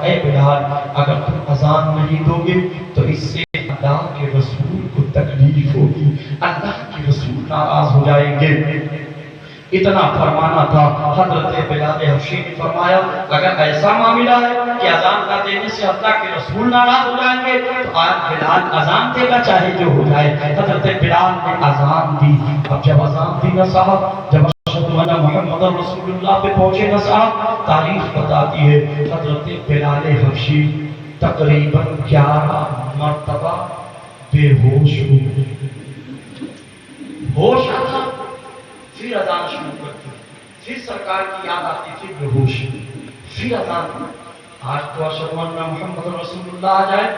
اے بلال اگر تم اذان نہیں دو گے تو اس سے اللہ کے رسول کو تکلیف ہوگی، اللہ کے رسول ناراض ہو جائیں گے۔ اتنا فرمانا تھا۔ حضرت بلال حبشی نے فرمایا اگر ایسا معاملہ ہے کہ اذان نہ دینے سے اللہ کے رسول ناراض ہو جائیں گے تو آج بلال اذان دے گا چاہے جو ہو جائے۔ حضرت بلال نے اذان دی۔ اب جب اذان دی نا صاحب، جب اشہد ان محمد رسول اللہ پہ پہنچے نا صاحب، تاریخ بتاتی ہے حضرت بلال حبشی تقریباً 11 مرتبہ بے ہوش ہوئے۔ ہوش آتا پھر اذان شروع کرتی، پھر سرکار کی یاد آتی، پھر بے ہوش، پھر اذان۔ آج تو اشہد ان محمد رسول اللہ آ جائے،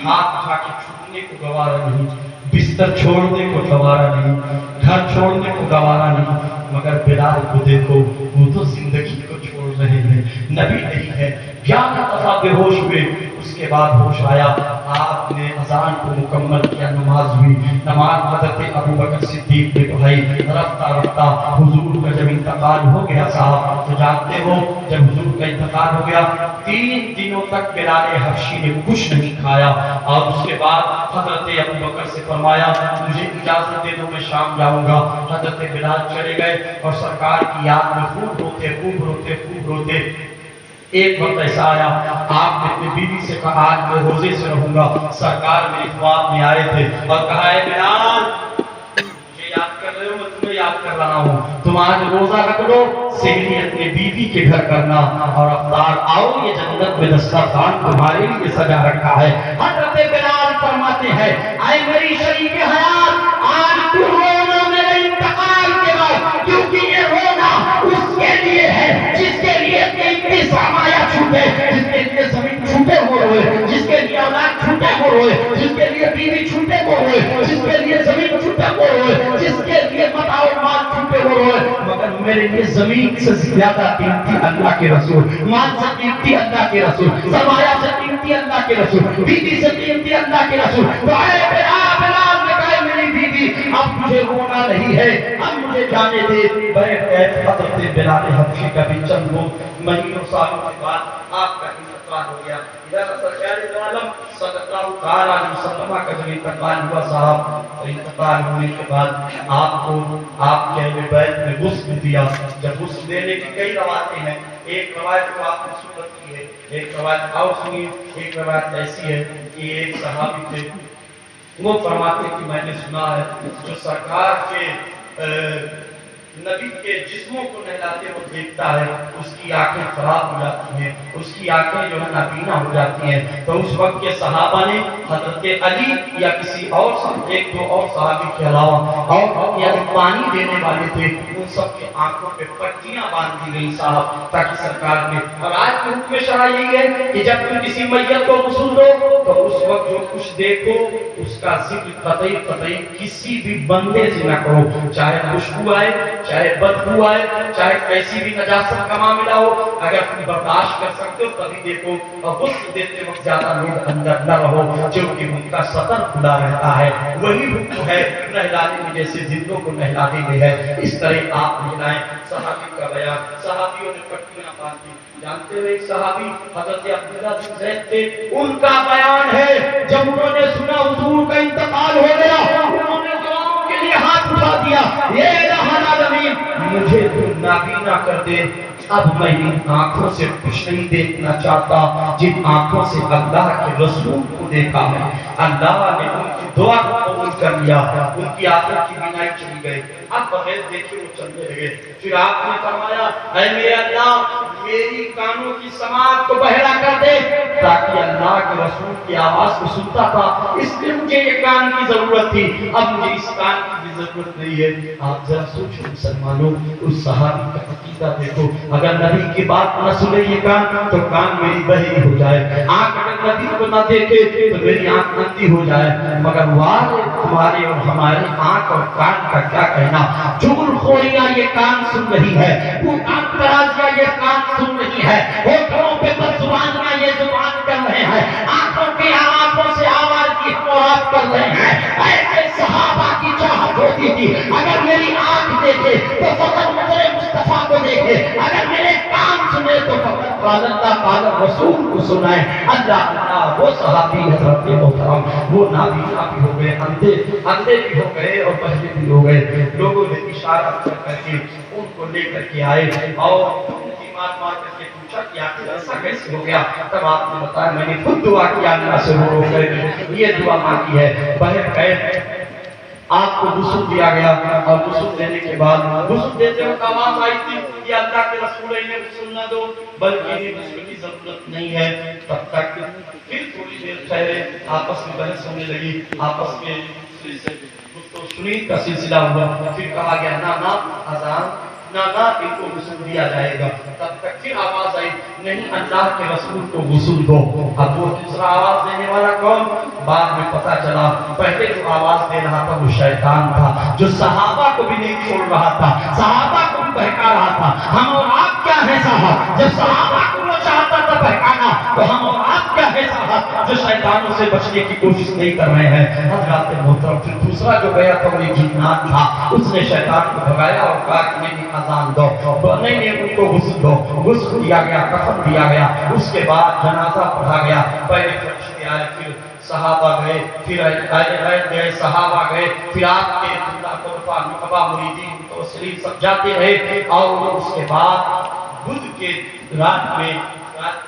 ہاتھ اٹھا کے چھوٹنے کو گوارا نہیں، بستر چھوڑنے کو گوارا نہیں، گھر چھوڑنے کو گوارا نہیں، مگر بلال کو دیکھو وہ تو زندگی کو چھوڑ رہے ہیں، نبی نہیں ہے۔ 11 دفعہ بے ہوش ہوئے، اس کے بعد ہوش آیا، آپ نے اذان کو مکمل کیا، نماز ہوئی۔ نماز حضرت ابوبکر صدیق نے پڑھائی۔ رفتہ رفتہ حضور کا جب انتقال ہو گیا صاحب، تو جانتے ہو جب حضور کا انتقال ہو گیا 3 دنوں تک بلال حبشی نے کچھ نہیں کھایا، اور اس کے بعد حضرت ابوبکر سے فرمایا مجھے اجازت دے دو میں شام جاؤں گا۔ حضرت بلال چلے گئے اور سرکار کی یاد میں خوب روتے خوب روتے خوب روتے۔ ایک وقت ایسا آیا آپ نے اپنی بیوی سے کہا آج میں روزے سے رہوں گا، سرکار میرے خواب میں آئے تھے اور کہا ہے بلال مجھے یاد کر رہے ہو، میں تمہیں یاد کر رہا ہوں، تم آج روزہ رکھ لو، سہری اپنے بیوی کے گھر کرنا، اور افطار آؤ یہ جنت میں دسترخوان تمہارے لیے سجا رکھا ہے۔ حضرت بلال فرماتے ہیں اے میری شریک حیات آج تو رونا میرے انتقال کے بعد، کیونکہ یہ رونا اس کے لیے ہے جس کے لیے قیمتی سرمایہ چھوٹے، جس کے لیے زمین چھوٹے ہو روئے، جس کے لیے اولاد چھوٹے ہو روئے، جس کے لیے بیوی چھوٹے ہو روئے، جس کے لیے زمین چھوٹے ہو روئے، جس کے لیے متاع و مال چھوٹے ہو روئے، مگر میرے لیے زمین سے زیادہ قیمتی اللہ کے رسول، مال سے قیمتی اللہ کے رسول، سرمایہ سے قیمتی اللہ کے رسول، بیوی سے قیمتی اللہ کے رسول۔ تو اے بلال نے کہا میری بیوی اب مجھے رونا نہیں ہے، اب مجھے جانے دے۔ حضرت بلال حبشی کا بھی چند مہینوں سالوں کے بعد آپ کا انتقال ہو گیا۔ ادھر سرکار عالم صلی اللہ تعالی علیہ وسلم کا جب انتقال ہوا صاحب، اور انتقال ہونے کے بعد آپ کو آپ کے اہل بیت نے غسل دیا۔ جب غسل دینے کی کئی روایتیں ہیں، ایک روایت کو آپ نے سنت کی ہے، ایک روایت اور سنی، ایک روایت ایسی ہے کہ ایک صحابی تھے وہ فرماتے کہ میں نے سنا ہے جو سرکار کے نبی کے جسموں کو نہلاتے وہ دیکھتا ہے اس کی آنکھیں خراب ہو جاتی ہیں، اس کی آنکھیں جو ہے نابینا ہو جاتی ہیں۔ تو اس وقت کے صحابہ نے حضرت علی یا کسی اور ایک دو اور صحابی کے علاوہ اور یا پانی دینے والے تھے، ان سب کے آنکھوں پہ پٹیاں باندھ دی گئی صاحب تاکہ سرکار نے۔ اور آج کے حکم شرع یہی ہے کہ جب تم کسی میت کو غسل دو تو اس وقت جو کچھ دیکھو اس کا ذکر قطعی کسی بھی بندے سے نہ کرو، چاہے خوشبو آئے، چاہے بدبو آئے، چاہے کیسی بھی نجاست کا معاملہ ہو، اگر تم برداشت کر سکتے ہو تبھی دیکھو، اور غسل دیتے وقت زیادہ لوگ اندر نہ رہو کیونکہ ان کا سطر کھلا رہتا ہے۔ وہی حکم ہے نہلانے میں جیسے زندوں کو نہلانے میں ہے، اس طرح آپ نہلائیں۔ صحابی کا بیان، صحابیوں نے پٹیاں باندھی۔ جانتے ہوئے ایک صحابی حضرت عبداللہ بن زید تھے، ان کا بیان ہے جب انہوں نے سنا حضور کا انتقال ہو گیا، انہوں نے دعاؤں کے لیے ہاتھ اٹھا دیا، اے الہ العالمین مجھے تو نابینا کر دے، اب میں ان آنکھوں سے کچھ نہیں دیکھنا چاہتا جن آنکھوں سے اللہ کے رسول کو دیکھا ہے۔ اللہ نے ان کی دعا کو قبول کر لیا، ان کی آنکھوں کی بینائی چلی گئی، اب بغیر دیکھے وہ چلنے لگے۔ پھر آپ نے فرمایا اے میرے اللہ میری کانوں کی سماعت کو بہرا کر دے، تاکہ اللہ کے رسول کی آواز کو سنتا تھا، اس لیے مجھے یہ کان کی ضرورت تھی، اب مجھے اس کان کی بھی ضرورت نہیں ہے۔ آپ ذرا سوچو مسلمانوں، اس صحابی کا عقیدہ دیکھو، اگر نبی کی بات نہ سنے یہ کان تو کان میری بہری ہو جائے، آنکھ اگر نبی کو نہ دیکھے تو میری آنکھ اندھی ہو جائے، مگر والے تمہارے اور ہمارے آنکھ اور کان کا کیا کہنا؟ چغل خوریاں یہ کان سن رہی ہے، وہ کان ترازیاں یہ کان سن رہی ہے، ہوٹھوں پہ بد زبانیاں یہ زبان کر رہے ہیں، آنکھوں کی آنکھوں سے آواز کی خوراک کر رہے ہیں۔ ایسے صحابہ کی چاہت ہوتی تھی اگر میری آنکھ دیکھے تو فقط نظر مصطفیٰ کو دیکھے اگر میرے کان سنے تو فقط قال اللہ قال رسول کو سنائے اللہ اللہ وہ صحابی حضرت محترم وہ نابینا بھی ہو گئے اندھے بھی ہو گئے اور بہرے بھی ہو گئے لوگوں نے اشارہ کر کے ان کو لے کر کے آئے اور مار کر کے پوچھا کہ آخر ایسا کیسے ہو گیا تب آپ نے بتایا میں نے خود دعا کیا اللہ سے رو کر یہ دعا مانگی ہے بہر گئے آپ کو غسل دیا گیا اور غسل دینے کے بعد غسل دیتے وقت آواز آئی تھی کہ اللہ کے رسول انہیں غسل نہ دو بلکہ انہیں غسل کی ضرورت نہیں ہے تب تک پھر تھوڑی دیر ٹھہرے آپس میں بحث ہونے لگی آپس میں سنید کا سلسلہ ہوا پھر کہا گیا نا اذان نا ان کو غسل دیا جائے گا تب تک پھر آواز آئی نہیں اللہ کے رسول کو غسل دو اب وہ دوسرا آواز دینے والا کون بعد میں پتا چلا پہلے جو آواز دے رہا تھا وہ شیطان تھا جو صحابہ کو بھی نہیں چھوڑ رہا تھا صحابہ کو بھی بہکا رہا تھا ہم اور آپ کیا ہے صاحب جب صحابہ کو وہ چاہتا تھا بہکانا تو ہم اور آپ کیا ہے صاحب جو شیطانوں سے بچنے کی کوشش نہیں کر رہے ہیں حضرات محترم پھر دوسرا جو گیا تھا وہ ایک جنات تھا اس نے شیطان کو بھگایا اور کہا کہ میری اذان دو نہیں ان کو غسل دو غسل دیا گیا کفن دیا گیا اس کے بعد جنازہ پڑھا گیا پہلے فرشتے آئے پھر صحابہ گئے پھر گئے صحابہ گئے پھر آپ کے طرفہ نقبہ مریدین متوسلین سب جاتے رہے اور اس کے بعد بدھ کے رات کے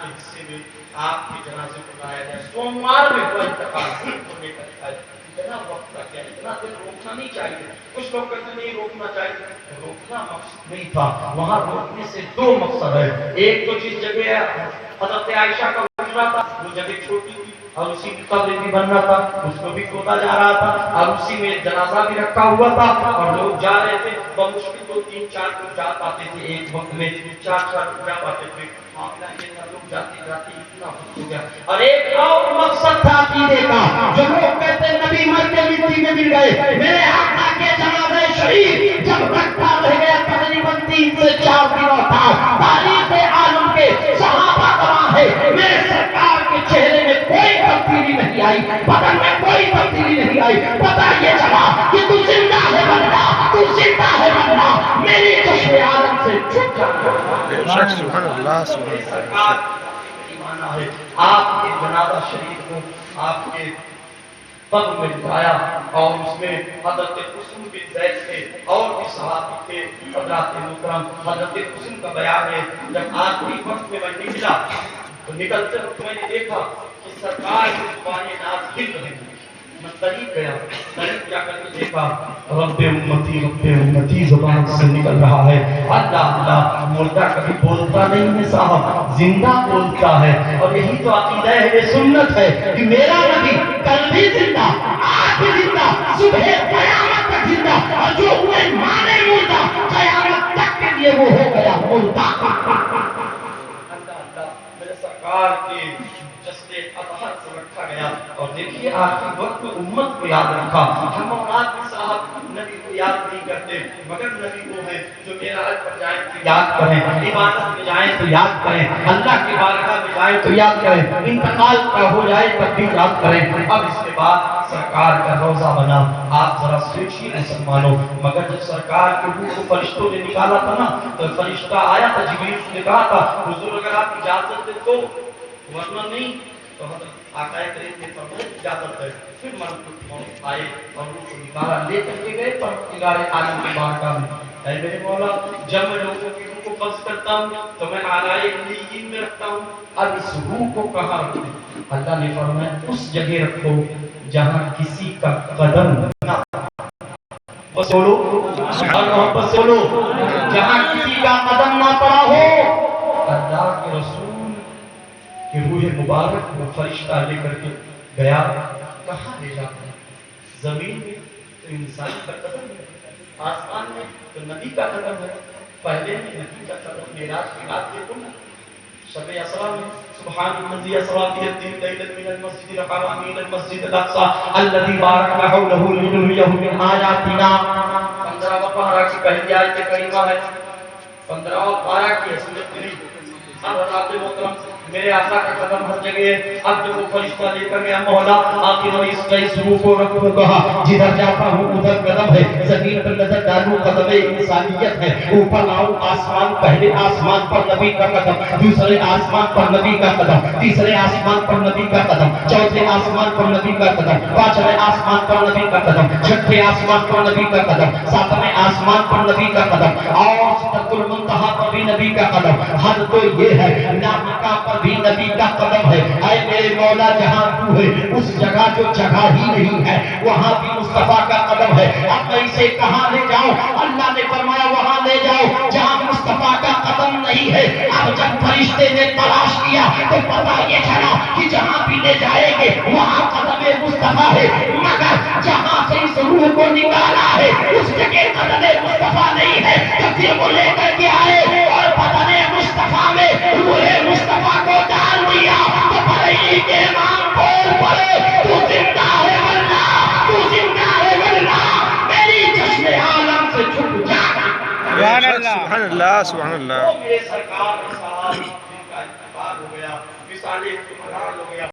حصے میں آپ کے جنازے کو لایا گیا سوموار میں ہوا انتقال اتنا وقت کا کیا اتنا دن روکنا نہیں چاہیے کچھ لوگ کہتے نہیں روکنا چاہیے روکنا مقصد نہیں تھا وہاں روکنے سے دو مقصد ہے ایک تو جس جگہ حضرت عائشہ کا حجرہ تھا وہ جگہ چھوٹی تھی اور اسی کی قبر بھی بننا تھا اس کو بھی کھودا جا رہا تھا اور اسی میں جنازہ بھی رکھا ہوا تھا اور لوگ جا رہے تھے بمشکل تو 3-4 لوگ جا پاتے تھے ایک وقت میں 4 لوگ جا پاتے تھے معاملہ یہ تھا لوگ جاتے جاتے اتنا ہو گیا اور ایک اور مقصد تھا عقیدے کا جو لوگ کہتے نبی مر کے مٹی میں مل گئے میرے آقا کے جنازہ شریف جب رکھا رہ گیا تقریباً 3 سے 4 دنوں تک تاریخ عالم کے صحابہ گواہ ہے میرے سرکار کے چہرے میں کوئی تبدیلی نہیں آئی بدن میں کوئی تبدیلی نہیں آئی پتہ یہ چلا کہ تو زندہ ہے بندہ تو زندہ ہے بندہ میری چشم عالم سے چھپ جا سبحان اللہ سرکار ایمانہ ہے آپ کے جنازہ شریف کو آپ کے قبر میں اٹھایا اور اس میں حضرت قسم بن زید تھے اور بھی صحابی تھے حضرات محترم حضرت قسم کا بیان ہے جب آخری وقت میں نکلا تو نکلتے وقت میں نے دیکھا کہ سرکار کی زبان ناز ہل رہی میں قریب گیا قریب جا کر کے دیکھا رب امتی زبان سے نکل رہا ہے اللہ اللہ مردہ کبھی بولتا نہیں ہے صاحب زندہ بولتا ہے اور یہی تو عقیدہ ہے سنت ہے کہ میرا نبی کل بھی زندہ آج بھی زندہ صبح قیامت تک زندہ اور جو ہوئے مانے مردہ قیامت تک کے لیے وہ ہو گیا مردہ میرے سرکار کے جسد اطہر کو رکھا گیا اور دیکھیے آخری وقت میں امت کو یاد رکھا ہم اولاد بھی صاحب نبی کو یاد نہیں کرتے مگر نبی وہ ہے جو معراج پر جائیں تو یاد کریں عبادت میں جائیں تو یاد کریں اللہ کی بارگاہ میں جائیں تو یاد کریں انتقال کا ہو جائے تب بھی یاد کریں اب اس کے بعد سرکار کا روزہ بنا آپ ذرا سوچیے مسلمانوں مگر جب سرکار کے روح کو فرشتوں نے نکالا تھا نا تو فرشتہ آیا تھا جبریل نے کہا تھا حضور اگر آپ اجازت دیں تو ورنہ نہیں تو حضرت آقا کریم نے فرمایا اجازت ہے پھر ملک آئے اور روح کو نکالا لے کر کے گئے پروردگار عالم کی بارگاہ میں اے میرے مولا جب میں لوگوں کی روح کو قبض کرتا ہوں تو میں اعلی علیین میں رکھتا ہوں اب اس روح کو کہاں رکھوں اللہ نے فرمایا اس جگہ رکھو جہاں کسی کا قدم نہ بس بولو محبت سے بولو جہاں کسی کا قدم نہ پڑا ہو اللہ کے رسول کہ روح مبارک وہ فرشتہ لے کر کے گیا کہاں لے جاتا ہے زمین میں تو انسان کا قدم ہے آسمان میں تو نبی کا قدم ہے پہلے میں نبی کا قدم معراج کی رات دیکھو نا شب اسرا میں سبحان الذی اسرا بيده ليلا من المسجد الحرام الى المسجد الاقصى الذي باركنا حوله لنريه من آياتنا 15 پارہ کی پہلی آیت کریمہ ہے 15 پارہ کی سورۃ الحجر حضرات محترم میرے آقا کا قدم ہر جگہ ہے. اب جب وہ فرشتہ لے کر گیا مولا آخر میں اس روح کو رکھوں گا جدھر جاتا ہوں ادھر قدم ہے. زمین پر نظر ڈالوں قدم انسانیت ہے. اوپر آؤں آسمان پہلے آسمان پر نبی کا قدم, دوسرے آسمان پر نبی کا قدم, تیسرے آسمان پر نبی کا قدم, چوتھے آسمان پر نبی کا قدم, پانچویں آسمان پر نبی کا قدم, چھٹے آسمان پر نبی کا قدم, ساتویں آسمان پر نبی کا قدم اور سدرۃ المنتہا پر بھی نبی کا قدم. حد تو یہ ہے نامکا پر بھی نبی کا قدم ہے. اے میرے مولا جہاں تو ہے اس جگہ جو جگہ ہی نہیں ہے وہاں بھی مصطفیٰ کا قدم ہے. اب میں اسے کہاں لے جاؤں؟ اللہ نے فرمایا وہاں لے جاؤ جہاں مصطفیٰ کا قدم نہیں ہے. اب جب فرشتے نے تلاش کیا تو پتہ یہ چلا کہ جہاں بھی لے جائیں گے وہاں قدم مصطفیٰ ہے, مگر جہاں سے اس روح کو نکالا ہے اس جگہ قدم مصطفیٰ نہیں ہے. تو پھر وہ لے کر کے آئے اور بدن مصطفیٰ میں روح مصطفیٰ کو ڈال دیا. تو بھائی کے امام بول پڑے تو زندہ ہے ورنہ, تو زندہ ہے ورنہ میری چشم عالم سے چھپ جا. سبحان اللہ سبحان اللہ. میرے سرکار صاحب جن کا انتقال ہو گیا, مثال ایک ہو گیا.